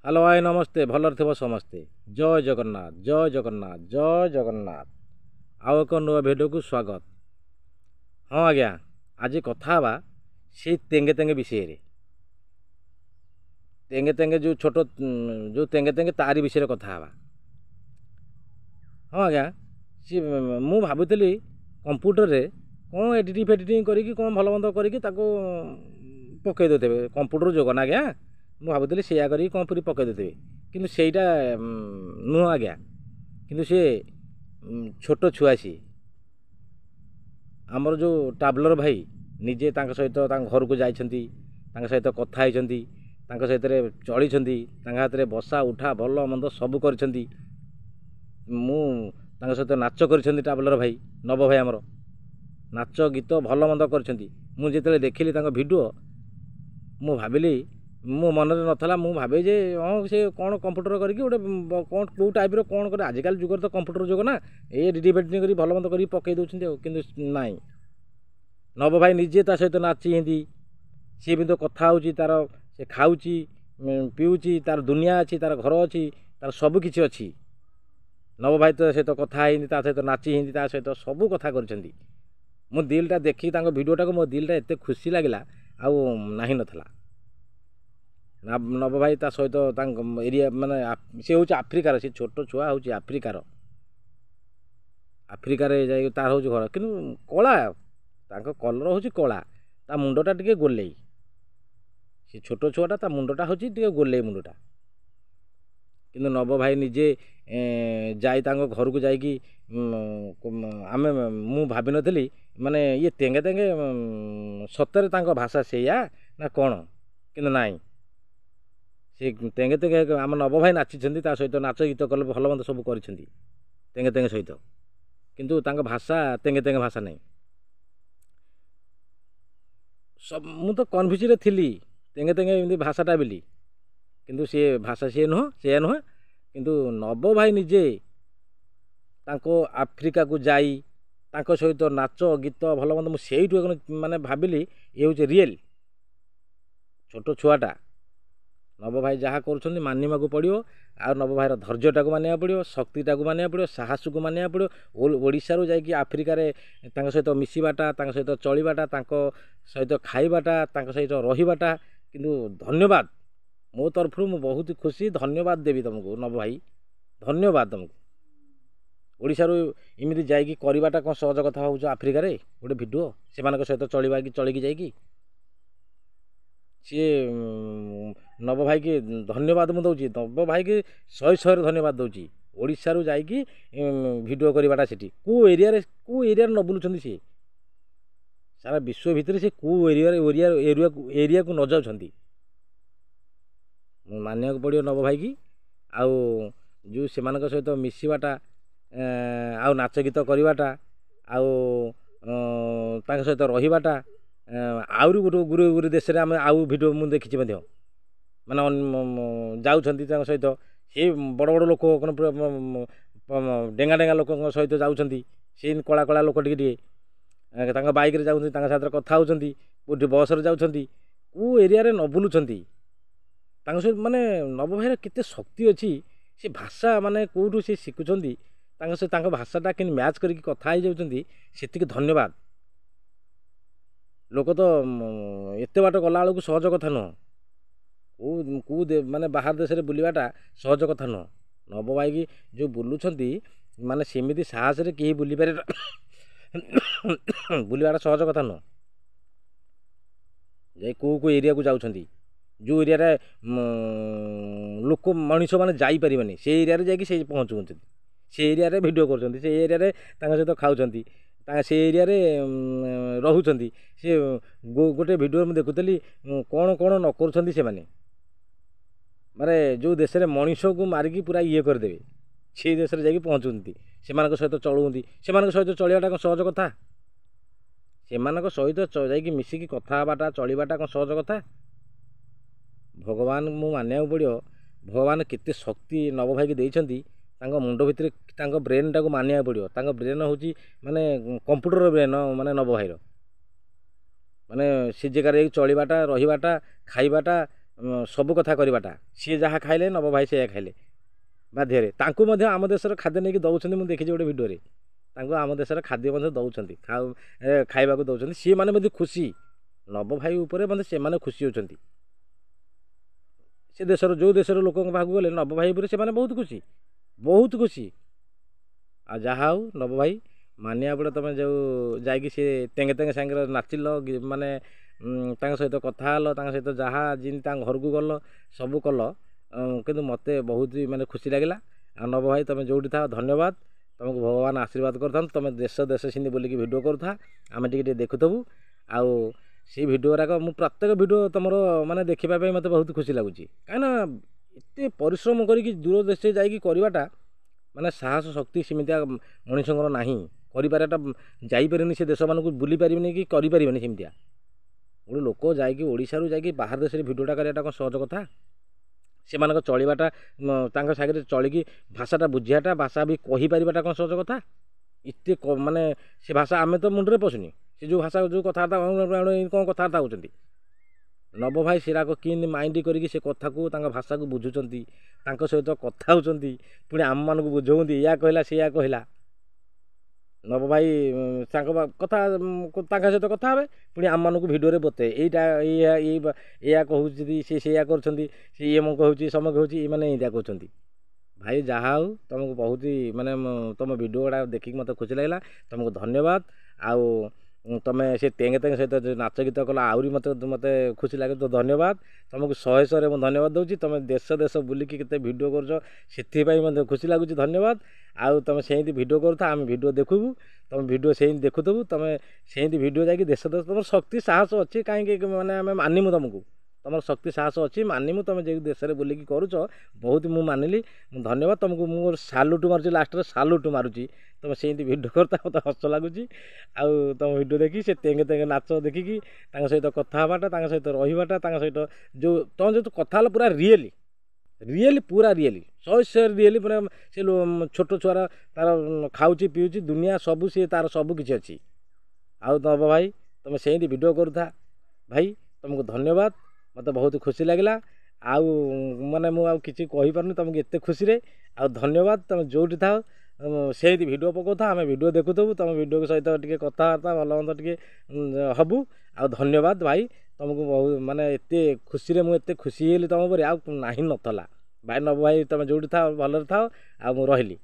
Hello भाई नमस्ते भलर थो समस्ते जय जगन्नाथ जय जगन्नाथ जय जगन्नाथ आउ एक नुआ भिडियो को स्वागत। हाँ आज्ञा आज कथा से तेंगे तेंगे विषय रे तेंगे तेंगे जो छोट जो तेंगे तेंगे तारी विषय कथा हाँ आज्ञा सी मु भावुली कंप्यूटर रे कौन एडिटिंग फेडिटिंग करी कौन भल मंद करी पकई देते कंप्यूटर जोग ना आज्ञा ମୁଁ ଭାବୁଥିଲି ସେଇଆ କରିକି କ'ଣ ପୁରୀ ପକାଇ ଦେଉଥିବେ କିନ୍ତୁ ସେଇଟା ନୁହଁ ଆଜ୍ଞା। କିନ୍ତୁ ସେ ଛୋଟ ଛୁଆ ସିଏ ଆମର ଯେଉଁ ଟ୍ରାଭେଲର ଭାଇ ନିଜେ ତାଙ୍କ ସହିତ ତାଙ୍କ ଘରକୁ ଯାଇଛନ୍ତି, ତାଙ୍କ ସହିତ କଥା ହେଇଛନ୍ତି, ତାଙ୍କ ସହିତରେ ଚଳିଛନ୍ତି, ତାଙ୍କ ହାତରେ ବସା ଉଠା ଭଲ ମନ୍ଦ ସବୁ କରିଛନ୍ତି। ମୁଁ ତାଙ୍କ ସହିତ ନାଚ କରିଛନ୍ତି ଟ୍ରାଭେଲର ଭାଇ ନବ ଭାଇ ଆମର ନାଚ ଗୀତ ଭଲ ମନ୍ଦ କରିଛନ୍ତି। ମୁଁ ଯେତେବେଳେ ଦେଖିଲି ତାଙ୍କ ଭିଡ଼ିଓ ମୁଁ ଭାବିଲି मो मन नाला मुझे भावे जे हाँ से कौन कंप्यूटर करके गोटे कौन कौ टाइप कौन कर आजिकल जुगर तो कंप्यूटर जुग ना ये एडिटिंग फेडिटिंग कर भल मंद कर पकई दौरान कि नाई नव भाई निजे ता सहित नाची हिंदी सी भी तो कथा हो तार से खाऊँ पीऊँची तार दुनिया अच्छी तार घर अच्छी तार सब किसी अच्छी नव भाई तो सहित कथा हिंदी सहित नाची हिंदी सहित सबू कथा कर मो दिलटा देखी भिडियोटा को मो दिलटा एत खुशी लगे आउ नहीं नथला। नव भाई ता सहित एरिया माने सी हूँ आफ्रिकार सी छोट छुआ हूँ आफ्रिकार जाए तार हूँ घर कि कला कलर हूँ कला ता मुंडटा टिके गोले सी छोट छुआटा ता मुंडटा हूँ टिके गोले मुंडटा किंतु नव भाई निजे जाई घर को जाइकी आमे मु भाभी नथली माने ये तेंगे तेंगे सतरे भाषा सेया ना कौन किंतु नाई से तेंगे तेंगे आम नव भाई नाची सहित नाच गीत कले भल मंद सब कर तेंगे तेंगे सहित किंतु भाषा तेंगे तेंगे भाषा नहीं सब मु तो कन्फ्यूज रे थिली तेंगे तेंगे एमती भाषाटा बोली किंतु सी भाषा सी नुह से नुह किंतु नव भाई निजे तांको आफ्रिका को जाई तांको सहित नाच गीत भल मंद मुझे माने भाविली ये हूँ रियल छोट छुआटा नव भाई जहाँ कर मानिबा को पड़ो आ नव भाईर धैर्यटा को मानिबा पड़ो शक्तिटा को मानिबा पड़ो साहस को मानिबा पड़ो ओडिशा रू जाइए आफ्रिकार सहित मिसवाटा सहित चलवाटा सहित खाइबाटा सहित रहीबाटा किंतु धन्यवाद मो तरफ मु बहुत खुशी धन्यवाद देवी तुमको नव भाई धन्यवाद तुमको ओडिशा रू इमिति जाइए करवाटा कौन सहज कथा भाव आफ्रिकार गोटे भिडियो से सहित चलवा चलिकी जाइए सी नव भाई की धन्यवाद मुझे दूसरी नव भाई की 100 धन्यवाद दूसरी ओडिशा रू जाइकी भिडियो करवाटा से कौ एरिया न बुलूँ सी सारा विश्व भितर से कौ एरिया को न जाऊँ मानिया पड़ो नव भाई की आउ जो से सहित मिसवाटा आउ नाच गीत करवाटा आउ सहित रहीबाटा आउरी गोटे गुरे गुरे देश में आम आउ भिड मुझे देखी माने जाऊँ सहित सी बड़ बड़ लोक डेंगा डेंगा लोक सहित जाऊँ सी कला कला लोक टे बाइक रे जाऊँ साथ कथा होती कौटी बस रे जाऊँ कौ एरिया न बुलूँ सहित माने नव भाईर केते शक्ति अच्छी सी भाषा माने कौटू सी शिखुंट भाषाटा कि मैच करके कथा हो जाती से धन्यवाद लोक तो एत बाट गला बेलू सहज कथा नुह कौ माने बाहर देश में बुलवाटा सहज कथा नुह नव भाई की जो बुलूँ माने सेमती साहस कहीं बुली पारे बुलवाटा सहज कथा नुह जा कौ एरिया को जाऊँ जो एरिया लोक मनीष मैंने जापरेनि से एरिया जा पहुँचुंट से एरिया भिडियो कर एरिया सहित खाऊँ से एरिया रोच सी गोटे भिडियो मुझे देखुली कौन कौन न कर माने जो देश में मनीष को मारिकी पूरा ये करदे से देश में जाकि पहुँचुंट से सहित चलुँच से सहित चलवाटा कौन सहज कथा से सहित जाकि मिसिकी कथबाटा चलवाटा कौन सहज कथा भगवान मु मानिया पड़ो भगवान केते शक्ति नव भाई की देइछंती मुंड भितर ब्रेन टाक मानिया पड़ो ब्रेन हूँ माने कंप्यूटर ब्रेन माने नव भाईर माने से जगह चलवाटा रहीबाटा खाइबाटा ସବୁ କଥା କରିବାଟା ସିଏ ଯାହା ଖାଇଲେ ନବ ଭାଇ ସେଇଆ ଖାଇଲେ ବାଧ୍ୟରେ ତାଙ୍କୁ ମଧ୍ୟ ଆମ ଦେଶର ଖାଦ୍ୟ ନେଇକି ଦେଉଛନ୍ତି। ମୁଁ ଦେଖିଛି ଗୋଟେ ଭିଡ଼ିଓରେ ତାଙ୍କୁ ଆମ ଦେଶର ଖାଦ୍ୟ ମଧ୍ୟ ଦେଉଛନ୍ତି ଖାଇବାକୁ ଦେଉଛନ୍ତି। ସିଏ ମାନେ ମଧ୍ୟ ଖୁସି ନବ ଭାଇ ଉପରେ ମଧ୍ୟ ସେମାନେ ଖୁସି ହେଉଛନ୍ତି। ସେ ଦେଶର ଯେଉଁ ଦେଶର ଲୋକଙ୍କ ପାଖକୁ ଗଲେ ନବ ଭାଇ ଉପରେ ସେମାନେ ବହୁତ ଖୁସି ବହୁତ ଖୁସି। ଆଉ ଯାହା ହଉ ନବ ଭାଇ ମାନିବା ପଡ଼େ ତୁମେ ଯେଉଁ ଯାଇକି ସେ ତେଙ୍ଗେ ତେଙ୍ଗେ ସାଙ୍ଗରେ ନାଚିଲ ମାନେ ତାଙ୍କ ସହିତ କଥା ହେଲ ତାଙ୍କ ସହିତ ଯାହା ଯେମିତି ତାଙ୍କ ଘରକୁ ଗଲ ସବୁ କଲ କିନ୍ତୁ ମୋତେ ବହୁତ ମାନେ ଖୁସି ଲାଗିଲା। ଆଉ ନବ ଭାଇ ତୁମେ ଯେଉଁଠି ଥାଅ ଧନ୍ୟବାଦ ତୁମକୁ ଭଗବାନ ଆଶୀର୍ବାଦ କରିଥାନ୍ତୁ। ତୁମେ ଦେଶ ଦେଶ ସେମିତି ବୁଲିକି ଭିଡ଼ିଓ କରୁଥା ଆମେ ଟିକେ ଟିକେ ଦେଖୁଥିବୁ। ଆଉ ସେଇ ଭିଡ଼ିଓ ଗୁଡ଼ାକ ମୁଁ ପ୍ରତ୍ୟେକ ଭିଡ଼ିଓ ତୁମର ମାନେ ଦେଖିବା ପାଇଁ ମୋତେ ବହୁତ ଖୁସି ଲାଗୁଛି। କାହିଁକିନା ଏତେ ପରିଶ୍ରମ କରିକି ଦୂର ଦେଶରେ ଯାଇକି କରିବାଟା ମାନେ ସାହସ ଶକ୍ତି ସେମିତିଆ ମଣିଷଙ୍କର ନାହିଁ କରିପାରିବାଟା ଯାଇପାରିବନି ସେ ଦେଶମାନଙ୍କୁ ବୁଲି ପାରିବେନି କି କରିପାରିବେନି ସେମିତିଆ ଗୋଟେ ଲୋକ ଯାଇକି ଓଡ଼ିଶାରୁ ଯାଇକି ବାହାର ଦେଶରେ ଭିଡ଼ିଓଟା କରିବାଟା କ'ଣ ସହଜ କଥା। ସେମାନଙ୍କ ଚଳିବାଟା ତାଙ୍କ ସାଙ୍ଗରେ ଚଳିକି ଭାଷାଟା ବୁଝିବାଟା ଭାଷା ବି କହିପାରିବାଟା କ'ଣ ସହଜ କଥା। ଏତେ ମାନେ ସେ ଭାଷା ଆମେ ତ ମୁଣ୍ଡରେ ପଶୁନି ସେ ଯେଉଁ ଭାଷା ଯେଉଁ କଥାବାର୍ତ୍ତା କ'ଣ କଥାବାର୍ତ୍ତା ହେଉଛନ୍ତି। ନବ ଭାଇ ସେରାକ କେମିତି ମାଇଣ୍ଡ କରିକି ସେ କଥାକୁ ତାଙ୍କ ଭାଷାକୁ ବୁଝୁଛନ୍ତି ତାଙ୍କ ସହିତ କଥା ହେଉଛନ୍ତି ପୁଣି ଆମମାନଙ୍କୁ ବୁଝାଉଛନ୍ତି ଏଇଆ କହିଲା ସେଇଆ କହିଲା। ନବ ଭାଇ ତାଙ୍କ କଥା ତାଙ୍କ ସହିତ କଥା ହେବେ ପୁଣି ଆମମାନଙ୍କୁ ଭିଡ଼ିଓରେ ବତାଏ ଏଇଟା ଏଇଆ କହୁଛନ୍ତି ସେ ସେଇଆ କରୁଛନ୍ତି ସେ ଇଏ ମୁଁ କହୁଛି ସମୟ କହୁଛି ଏମାନେ ଏଇଟା କହୁଛନ୍ତି। ଭାଇ ଯାହା ହଉ ତୁମକୁ ବହୁତ ମାନେ ତୁମ ଭିଡ଼ିଓ ଗୁଡ଼ା ଦେଖିକି ମୋତେ ଖୁସି ଲାଗିଲା ତୁମକୁ ଧନ୍ୟବାଦ। ଆଉ ତୁମେ ସେ ତେଙ୍ଗେ ତେଙ୍ଗେ ସହିତ ଯେଉଁ ନାଚ ଗୀତ କଲ ଆହୁରି ମୋତେ ଖୁସି ଲାଗେ ତ ଧନ୍ୟବାଦ ତୁମକୁ ଶହେ ଶହେରେ ମୁଁ ଧନ୍ୟବାଦ ଦେଉଛି। ତୁମେ ଦେଶ ଦେଶ ବୁଲିକି କେତେ ଭିଡ଼ିଓ କରୁଛ ସେଥିପାଇଁ ମୋତେ ଖୁସି ଲାଗୁଛି ଧନ୍ୟବାଦ। ଆଉ ତୁମେ ସେମିତି ଭିଡ଼ିଓ କରୁଥା ଆମେ ଭିଡ଼ିଓ ଦେଖିବୁ ତୁମେ ଭିଡ଼ିଓ ସେମିତି ଦେଖୁଥିବୁ ତୁମେ ସେମିତି ଭିଡ଼ିଓ ଯାଇକି ଦେଶ ଦେଶ ତୁମର ଶକ୍ତି ସାହସ ଅଛି କାହିଁକି ମାନେ ଆମେ ମାନିମୁ ତୁମକୁ ତୁମର ଶକ୍ତି ସାହସ ଅଛି ମାନିମୁ ତୁମେ ଯେଉଁ ଦେଶରେ ବୁଲିକି କରୁଛ ବହୁତ ମୁଁ ମାନିଲି ମୁଁ ଧନ୍ୟବାଦ ତୁମକୁ ମୁଁ ସାଲୁଟ୍ ମାରୁଛି ଲାଷ୍ଟରେ ସାଲୁଟ୍ ମାରୁଛି। ତୁମେ ସେମିତି ଭିଡ଼ିଓ କରୁଥା ମୋତେ ହସ ଲାଗୁଛି। ଆଉ ତୁମ ଭିଡ଼ିଓ ଦେଖି ସେ ତେଙ୍ଗେ ତେଙ୍ଗେ ନାଚ ଦେଖିକି ତାଙ୍କ ସହିତ କଥା ହେବାଟା ତାଙ୍କ ସହିତ ରହିବାଟା ତାଙ୍କ ସହିତ ଯେଉଁ ତୁମେ ଯେଉଁ କଥା ହେଲା ପୁରା ରିଏଲି ପୁରା ରିଏଲି ଶହେ ରିଏଲି ପୁରା ସେ ଛୋଟ ଛୁଆର ତାର ଖାଉଛି ପିଉଛି ଦୁନିଆ ସବୁ ସିଏ ତାର ସବୁ କିଛି ଅଛି। ଆଉ ନବ ଭାଇ ତୁମେ ସେମିତି ଭିଡ଼ିଓ କରୁଥା ଭାଇ ତୁମକୁ ଧନ୍ୟବାଦ ମୋତେ ବହୁତ ଖୁସି ଲାଗିଲା। ଆଉ ମାନେ ମୁଁ ଆଉ କିଛି କହିପାରୁନି ତୁମକୁ ଏତେ ଖୁସିରେ ଆଉ ଧନ୍ୟବାଦ। ତୁମେ ଯେଉଁଠି ଥାଅ ସେମିତି ଭିଡ଼ିଓ ପକାଉଥା ଆମେ ଭିଡ଼ିଓ ଦେଖୁଥିବୁ ତୁମ ଭିଡ଼ିଓ ସହିତ ଟିକେ କଥାବାର୍ତ୍ତା ଭଲ ମନ୍ଦ ଟିକେ ହବୁ। ଆଉ ଧନ୍ୟବାଦ ଭାଇ ତୁମକୁ ବହୁତ ମାନେ ଏତେ ଖୁସିରେ ମୁଁ ଏତେ ଖୁସି ହେଇଗଲି ତୁମ ଉପରେ ଆଉ ନାହିଁ ନଥିଲା। ଭାଇ ନବ ଭାଇ ତୁମେ ଯେଉଁଠି ଥାଅ ଭଲରେ ଥାଅ ଆଉ ମୁଁ ରହିଲି।